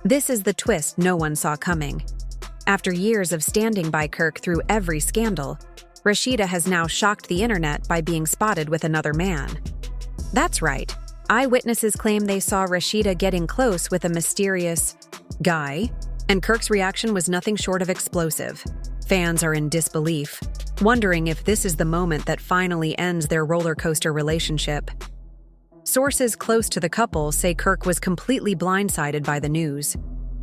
This is the twist no one saw coming. After years of standing by Kirk through every scandal, Rasheeda has now shocked the internet by being spotted with another man. That's right. Eyewitnesses claim they saw Rasheeda getting close with a mysterious guy, and Kirk's reaction was nothing short of explosive. Fans are in disbelief, wondering if this is the moment that finally ends their roller coaster relationship. Sources close to the couple say Kirk was completely blindsided by the news.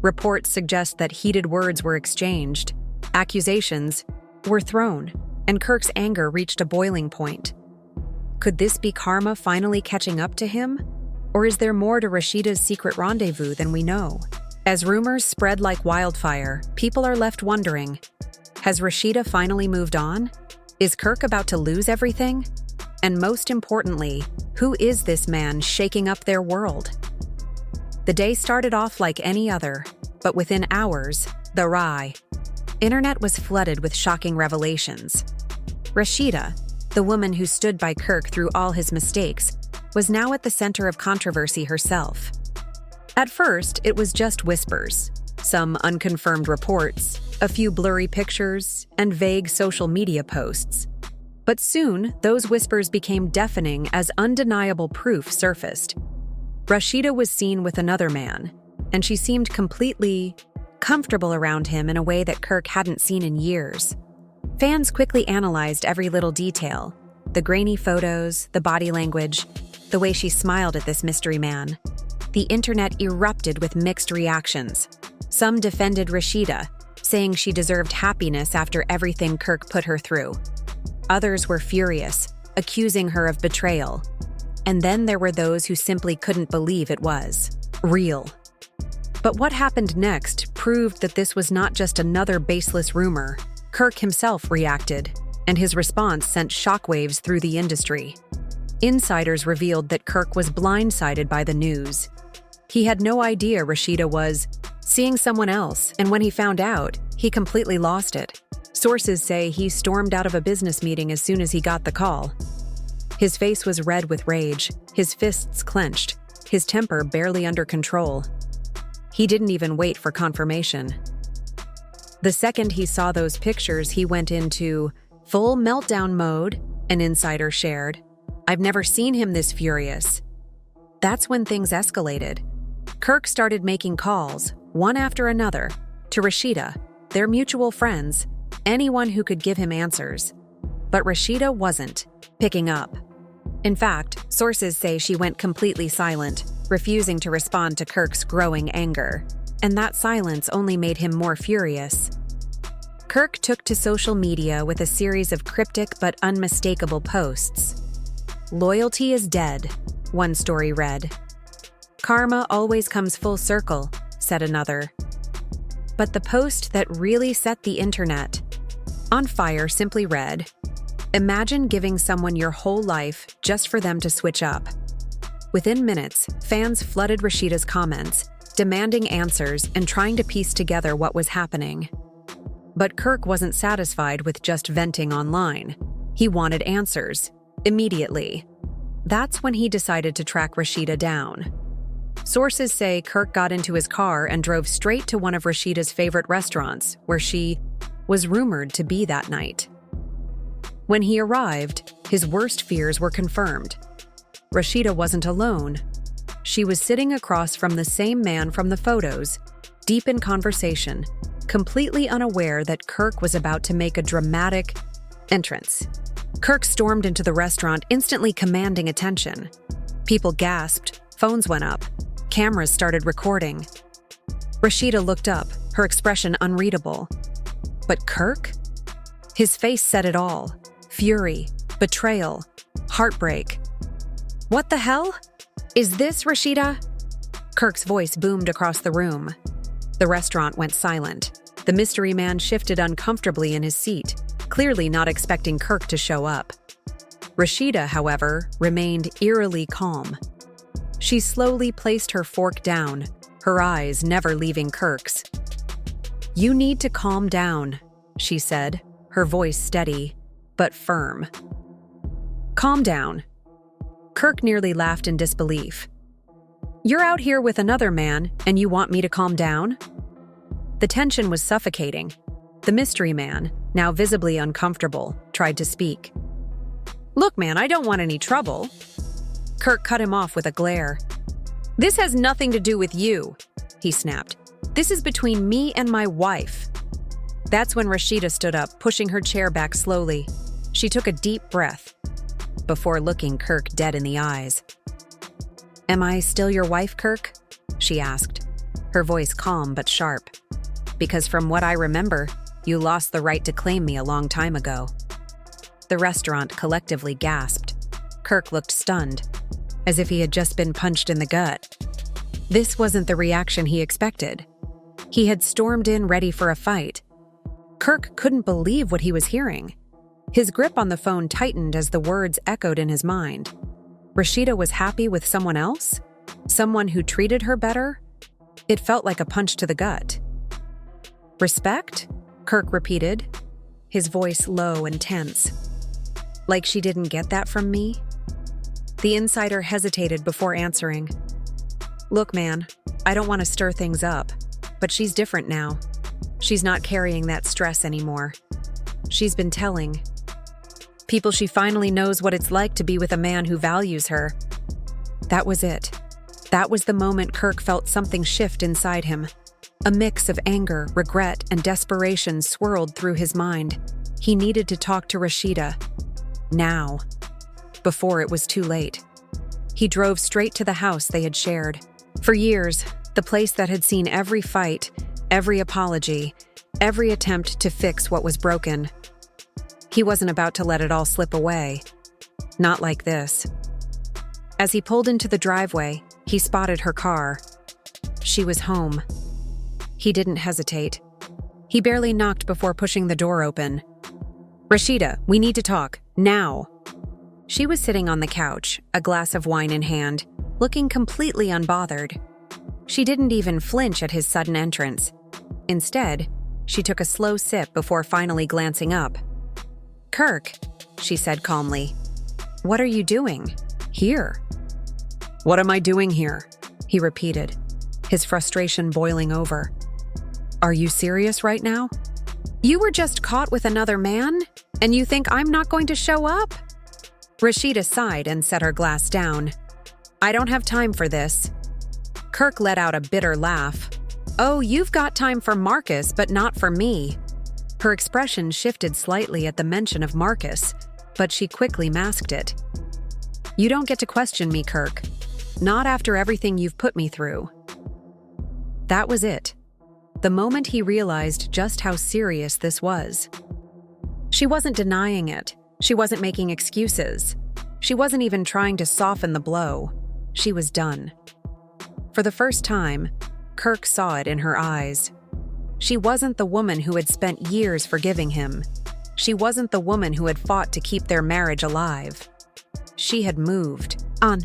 Reports suggest that heated words were exchanged, accusations were thrown, and Kirk's anger reached a boiling point. Could this be karma finally catching up to him? Or is there more to Rasheeda's secret rendezvous than we know? As rumors spread like wildfire, people are left wondering, has Rasheeda finally moved on? Is Kirk about to lose everything? And most importantly, who is this man shaking up their world? The day started off like any other, but within hours, the internet was flooded with shocking revelations. Rasheeda, the woman who stood by Kirk through all his mistakes, was now at the center of controversy herself. At first, it was just whispers, some unconfirmed reports, a few blurry pictures, and vague social media posts. But soon, those whispers became deafening as undeniable proof surfaced. Rasheeda was seen with another man, and she seemed completely comfortable around him in a way that Kirk hadn't seen in years. Fans quickly analyzed every little detail, the grainy photos, the body language, the way she smiled at this mystery man. The internet erupted with mixed reactions. Some defended Rasheeda, saying she deserved happiness after everything Kirk put her through. Others were furious, accusing her of betrayal. And then there were those who simply couldn't believe it was real. But what happened next proved that this was not just another baseless rumor. Kirk himself reacted, and his response sent shockwaves through the industry. Insiders revealed that Kirk was blindsided by the news. He had no idea Rasheeda was seeing someone else, and when he found out, he completely lost it. Sources say he stormed out of a business meeting as soon as he got the call. His face was red with rage, his fists clenched, his temper barely under control. He didn't even wait for confirmation. The second he saw those pictures, he went into full meltdown mode, an insider shared. I've never seen him this furious. That's when things escalated. Kirk started making calls, one after another, to Rasheeda, their mutual friends, anyone who could give him answers. But Rasheeda wasn't picking up. In fact, sources say she went completely silent, refusing to respond to Kirk's growing anger. And that silence only made him more furious. Kirk took to social media with a series of cryptic but unmistakable posts. "Loyalty is dead," one story read. "Karma always comes full circle," said another. But the post that really set the internet on fire simply read, "Imagine giving someone your whole life just for them to switch up." Within minutes, fans flooded Rasheeda's comments, demanding answers and trying to piece together what was happening. But Kirk wasn't satisfied with just venting online. He wanted answers, immediately. That's when he decided to track Rasheeda down. Sources say Kirk got into his car and drove straight to one of Rasheeda's favorite restaurants, where she was rumored to be that night. When he arrived, his worst fears were confirmed. Rasheeda wasn't alone. She was sitting across from the same man from the photos, deep in conversation, completely unaware that Kirk was about to make a dramatic entrance. Kirk stormed into the restaurant, instantly commanding attention. People gasped, phones went up, cameras started recording. Rasheeda looked up, her expression unreadable. But Kirk? His face said it all. Fury, betrayal, heartbreak. "What the hell? Is this Rasheeda?" Kirk's voice boomed across the room. The restaurant went silent. The mystery man shifted uncomfortably in his seat, clearly not expecting Kirk to show up. Rasheeda, however, remained eerily calm. She slowly placed her fork down, her eyes never leaving Kirk's. "You need to calm down," she said, her voice steady, but firm. "Calm down." Kirk nearly laughed in disbelief. You're out here with another man, and you want me to calm down? The tension was suffocating. The mystery man, now visibly uncomfortable, tried to speak. Look, man, I don't want any trouble. Kirk cut him off with a glare. This has nothing to do with you, he snapped. This is between me and my wife. That's when Rasheeda stood up, pushing her chair back slowly. She took a deep breath before looking Kirk dead in the eyes. Am I still your wife, Kirk? She asked, her voice calm but sharp. Because from what I remember, you lost the right to claim me a long time ago. The restaurant collectively gasped. Kirk looked stunned, as if he had just been punched in the gut. This wasn't the reaction he expected. He had stormed in ready for a fight. Kirk couldn't believe what he was hearing. His grip on the phone tightened as the words echoed in his mind. Rasheeda was happy with someone else? Someone who treated her better? It felt like a punch to the gut. Respect? Kirk repeated, his voice low and tense. Like she didn't get that from me? The insider hesitated before answering. Look, man, I don't want to stir things up, but she's different now. She's not carrying that stress anymore. She's been telling people she finally knows what it's like to be with a man who values her. That was it. That was the moment Kirk felt something shift inside him. A mix of anger, regret, and desperation swirled through his mind. He needed to talk to Rasheeda. Now. Before it was too late. He drove straight to the house they had shared. For years, the place that had seen every fight, every apology, every attempt to fix what was broken. He wasn't about to let it all slip away. Not like this. As he pulled into the driveway, he spotted her car. She was home. He didn't hesitate. He barely knocked before pushing the door open. Rasheeda, we need to talk, now. She was sitting on the couch, a glass of wine in hand, looking completely unbothered. She didn't even flinch at his sudden entrance. Instead, she took a slow sip before finally glancing up. Kirk, she said calmly, what are you doing? Here? What am I doing here? He repeated, his frustration boiling over. Are you serious right now? You were just caught with another man, and you think I'm not going to show up? Rasheeda sighed and set her glass down. I don't have time for this. Kirk let out a bitter laugh. Oh, you've got time for Marcus, but not for me. Her expression shifted slightly at the mention of Marcus, but she quickly masked it. You don't get to question me, Kirk. Not after everything you've put me through. That was it. The moment he realized just how serious this was. She wasn't denying it. She wasn't making excuses. She wasn't even trying to soften the blow. She was done. For the first time, Kirk saw it in her eyes. She wasn't the woman who had spent years forgiving him. She wasn't the woman who had fought to keep their marriage alive. She had moved on.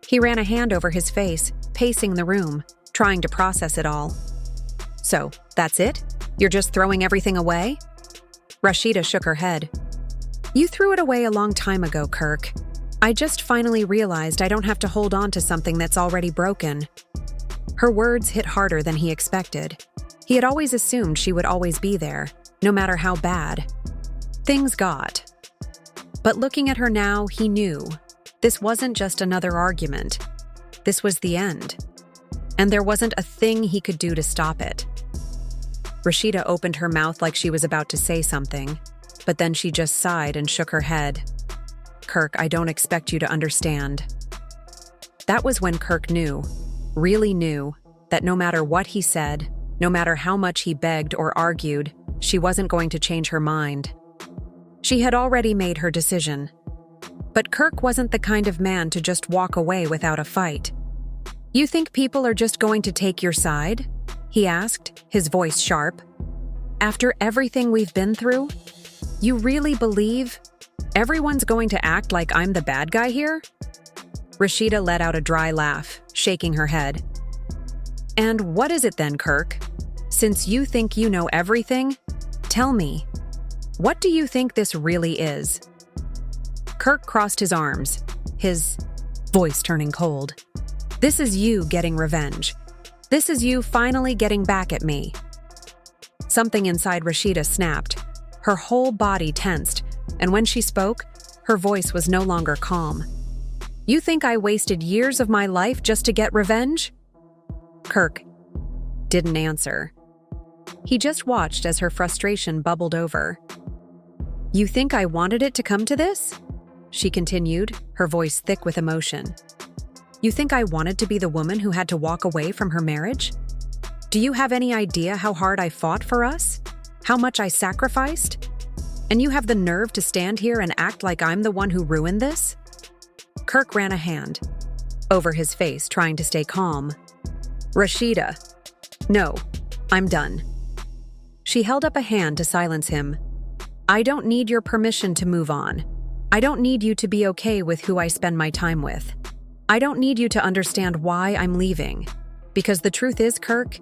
He ran a hand over his face, pacing the room, trying to process it all. So, that's it? You're just throwing everything away? Rasheeda shook her head. You threw it away a long time ago, Kirk. I just finally realized I don't have to hold on to something that's already broken. Her words hit harder than he expected. He had always assumed she would always be there, no matter how bad things got. But looking at her now, he knew this wasn't just another argument. This was the end. And there wasn't a thing he could do to stop it. Rasheeda opened her mouth like she was about to say something, but then she just sighed and shook her head. Kirk, I don't expect you to understand. That was when Kirk knew, really knew, that no matter what he said, no matter how much he begged or argued, she wasn't going to change her mind. She had already made her decision. But Kirk wasn't the kind of man to just walk away without a fight. You think people are just going to take your side? He asked, his voice sharp. After everything we've been through? You really believe everyone's going to act like I'm the bad guy here? Rasheeda let out a dry laugh, shaking her head. And what is it then, Kirk? Since you think you know everything, tell me, what do you think this really is? Kirk crossed his arms, his voice turning cold. This is you getting revenge. This is you finally getting back at me." Something inside Rasheeda snapped. Her whole body tensed, and when she spoke, her voice was no longer calm. "You think I wasted years of my life just to get revenge?" Kirk didn't answer. He just watched as her frustration bubbled over. "You think I wanted it to come to this?" she continued, her voice thick with emotion. "You think I wanted to be the woman who had to walk away from her marriage? Do you have any idea how hard I fought for us? How much I sacrificed? And you have the nerve to stand here and act like I'm the one who ruined this?" Kirk ran a hand over his face, trying to stay calm. "Rasheeda, no, I'm done." She held up a hand to silence him. "I don't need your permission to move on. I don't need you to be okay with who I spend my time with. I don't need you to understand why I'm leaving. Because the truth is, Kirk,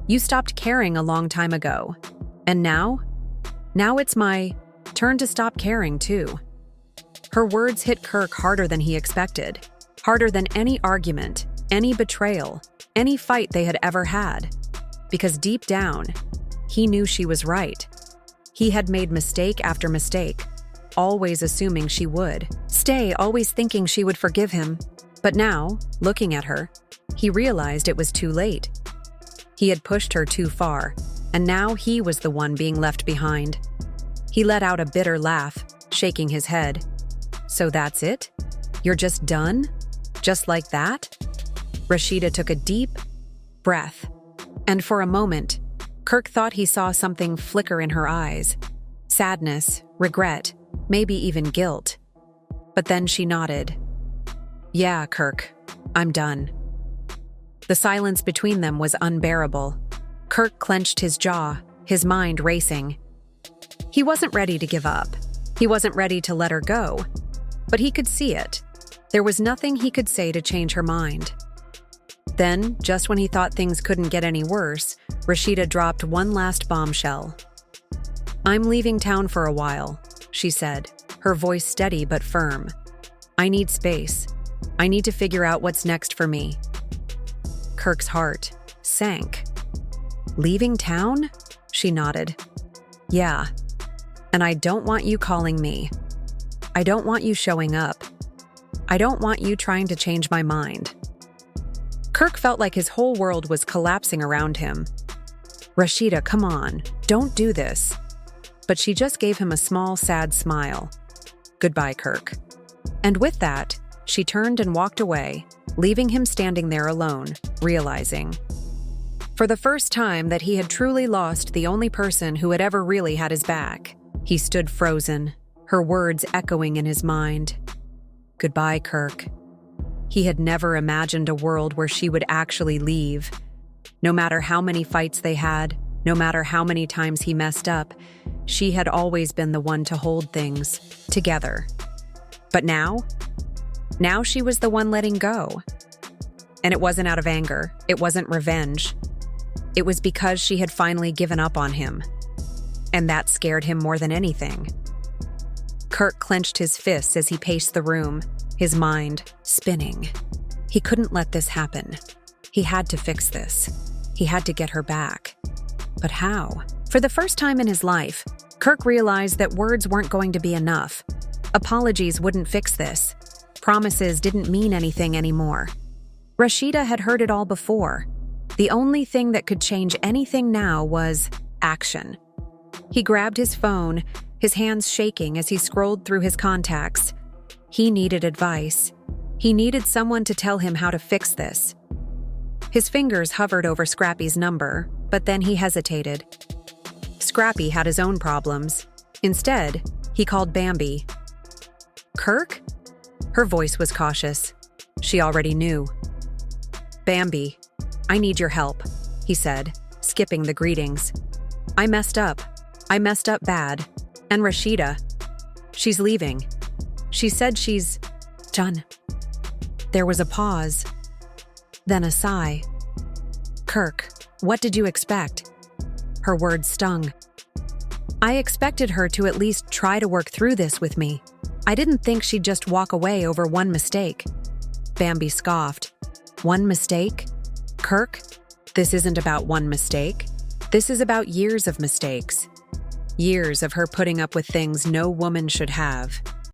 you stopped caring a long time ago. And now it's my turn to stop caring too." Her words hit Kirk harder than he expected, harder than any argument, any betrayal, any fight they had ever had. Because deep down, he knew she was right. He had made mistake after mistake, always assuming she would stay, always thinking she would forgive him. But now, looking at her, he realized it was too late. He had pushed her too far, and now he was the one being left behind. He let out a bitter laugh, shaking his head. "So that's it? You're just done? Just like that?" Rasheeda took a deep breath, and for a moment, Kirk thought he saw something flicker in her eyes. Sadness, regret, maybe even guilt. But then she nodded. "Yeah, Kirk, I'm done." The silence between them was unbearable. Kirk clenched his jaw, his mind racing. He wasn't ready to give up. He wasn't ready to let her go. But he could see it. There was nothing he could say to change her mind. Then, just when he thought things couldn't get any worse, Rasheeda dropped one last bombshell. "I'm leaving town for a while," she said, her voice steady but firm. "I need space. I need to figure out what's next for me." Kirk's heart sank. "Leaving town?" She nodded. "Yeah. And I don't want you calling me. I don't want you showing up. I don't want you trying to change my mind." Kirk felt like his whole world was collapsing around him. "Rasheeda, come on, don't do this." But she just gave him a small, sad smile. "Goodbye, Kirk." And with that, she turned and walked away, leaving him standing there alone, realizing, for the first time, that he had truly lost the only person who had ever really had his back. He stood frozen, her words echoing in his mind. Goodbye, Kirk. He had never imagined a world where she would actually leave. No matter how many fights they had, no matter how many times he messed up, she had always been the one to hold things together. But now she was the one letting go. And it wasn't out of anger, it wasn't revenge. It was because she had finally given up on him. And that scared him more than anything. Kirk clenched his fists as he paced the room, his mind spinning. He couldn't let this happen. He had to fix this. He had to get her back. But how? For the first time in his life, Kirk realized that words weren't going to be enough. Apologies wouldn't fix this. Promises didn't mean anything anymore. Rasheeda had heard it all before. The only thing that could change anything now was action. He grabbed his phone, his hands shaking as he scrolled through his contacts. He needed advice. He needed someone to tell him how to fix this. His fingers hovered over Scrappy's number, but then he hesitated. Scrappy had his own problems. Instead, he called Bambi. Kirk? Her voice was cautious. She already knew. Bambi, I need your help, he said, skipping the greetings. I messed up. I messed up bad. And Rasheeda, she's leaving. She said she's done. There was a pause, then a sigh. Kirk, what did you expect? Her words stung. I expected her to at least try to work through this with me. I didn't think she'd just walk away over one mistake. Bambi scoffed. One mistake? Kirk, this isn't about one mistake. This is about years of mistakes. Years of her putting up with things no woman should have.